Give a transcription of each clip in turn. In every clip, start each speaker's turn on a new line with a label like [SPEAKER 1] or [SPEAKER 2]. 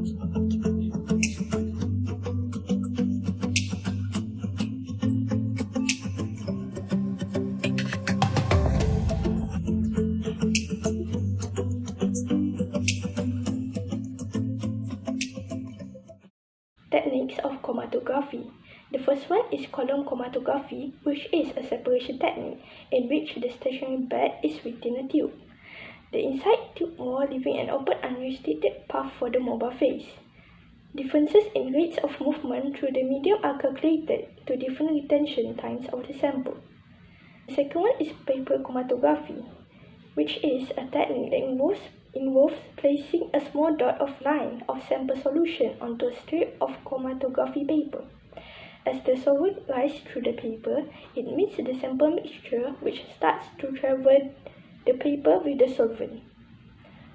[SPEAKER 1] Techniques of chromatography. The first one is column chromatography, which is a separation technique in which the stationary bed is within a tube. The inside tube wall leaving an open unrestricted path for the mobile phase. Differences in rates of movement through the medium are calculated to different retention times of the sample. The second one is paper chromatography, which is a technique that involves placing a small dot of line of sample solution onto a strip of chromatography paper. As the solvent rises through the paper, it meets the sample mixture, which starts to travel the paper with the solvent.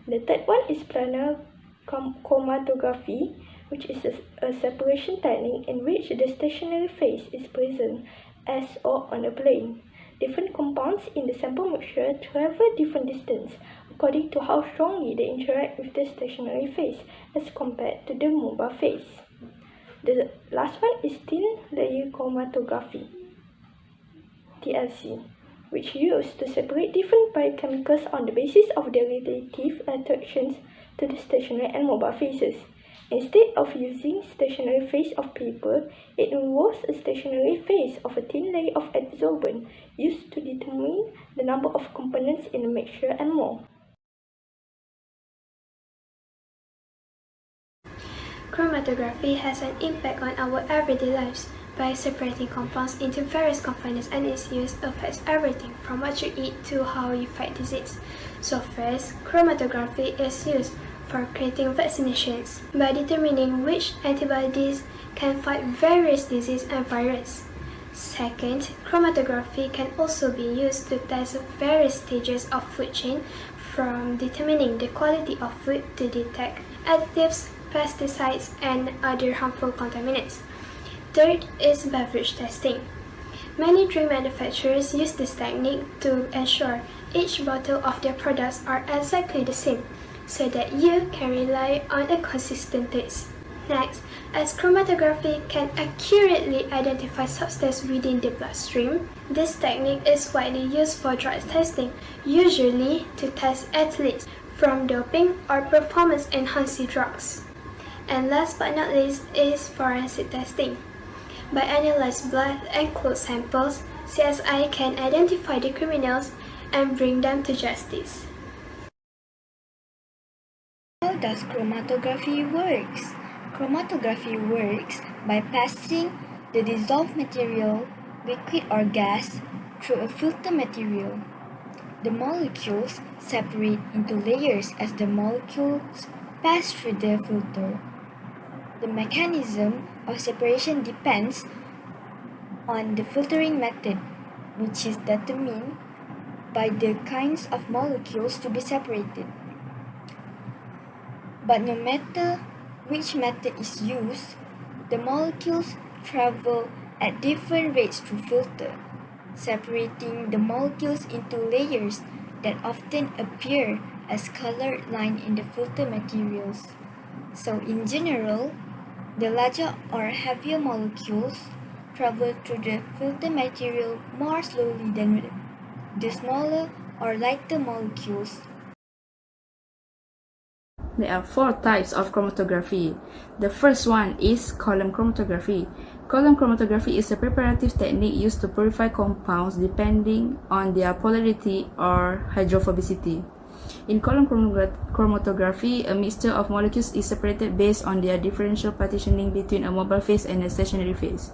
[SPEAKER 1] The third one is planar chromatography, which is a separation technique in which the stationary phase is present as or on a plane. Different compounds in the sample mixture travel different distance according to how strongly they interact with the stationary phase as compared to the mobile phase. The last one is thin layer chromatography, TLC, which used to separate different biochemicals on the basis of their relative attractions to the stationary and mobile phases. Instead of using stationary phase of paper, it involves a stationary phase of a thin layer of adsorbent used to determine the number of components in the mixture and more.
[SPEAKER 2] Chromatography has an impact on our everyday lives. By separating compounds into various components, and its use affects everything from what you eat to how you fight disease. So first, chromatography is used for creating vaccinations by determining which antibodies can fight various diseases and viruses. Second, chromatography can also be used to test various stages of food chain, from determining the quality of food to detect additives, pesticides, and other harmful contaminants. Third is beverage testing. Many drink manufacturers use this technique to ensure each bottle of their products are exactly the same, so that you can rely on a consistent taste. Next, as chromatography can accurately identify substances within the bloodstream, this technique is widely used for drug testing, usually to test athletes from doping or performance-enhancing drugs. And last but not least is forensic testing. By analyzing blood and clothes samples, CSI can identify the criminals and bring them to justice.
[SPEAKER 3] How does chromatography works? Chromatography works by passing the dissolved material, liquid or gas, through a filter material. The molecules separate into layers as the molecules pass through the filter. The mechanism of separation depends on the filtering method, which is determined by the kinds of molecules to be separated. But no matter which method is used, the molecules travel at different rates through filter, separating the molecules into layers that often appear as colored lines in the filter materials. So in general, the larger or heavier molecules travel through the filter material more slowly than the smaller or lighter molecules.
[SPEAKER 4] There are 4 types of chromatography. The first one is column chromatography. Column chromatography is a preparative technique used to purify compounds depending on their polarity or hydrophobicity. In column chromatography, a mixture of molecules is separated based on their differential partitioning between a mobile phase and a stationary phase.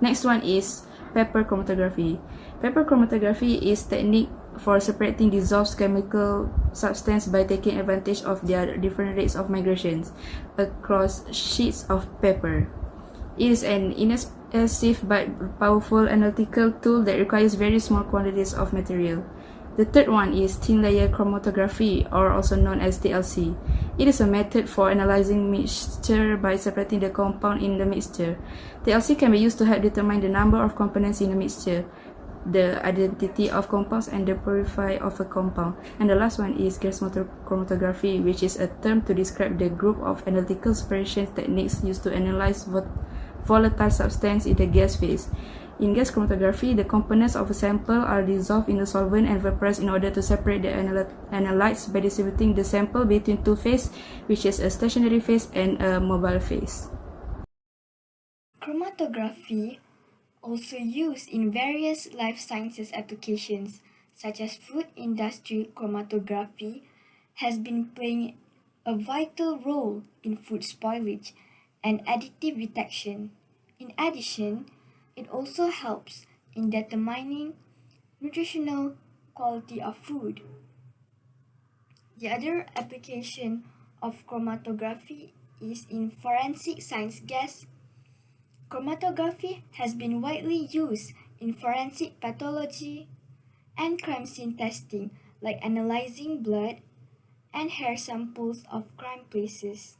[SPEAKER 4] Next one is paper chromatography. Paper chromatography is technique for separating dissolved chemical substance by taking advantage of their different rates of migrations across sheets of paper. It is an inexpensive but powerful analytical tool that requires very small quantities of material. The third one is thin layer chromatography, or also known as TLC. It is a method for analyzing mixture by separating the compound in the mixture. TLC can be used to help determine the number of components in a mixture. the identity of compounds and the purify of a compound. And the last one is gas chromatography, which is a term to describe the group of analytical separation techniques used to analyze volatile substance in the gas phase. In gas chromatography, the components of a sample are dissolved in a solvent and vaporized in order to separate the analytes by distributing the sample between two phases, which is a stationary phase and a mobile phase.
[SPEAKER 3] Chromatography, also used in various life sciences applications, such as food industry chromatography, has been playing a vital role in food spoilage and additive detection. In addition, it also helps in determining nutritional quality of food. The other application of chromatography is in forensic science. Gas chromatography has been widely used in forensic pathology and crime scene testing, like analyzing blood and hair samples of crime places.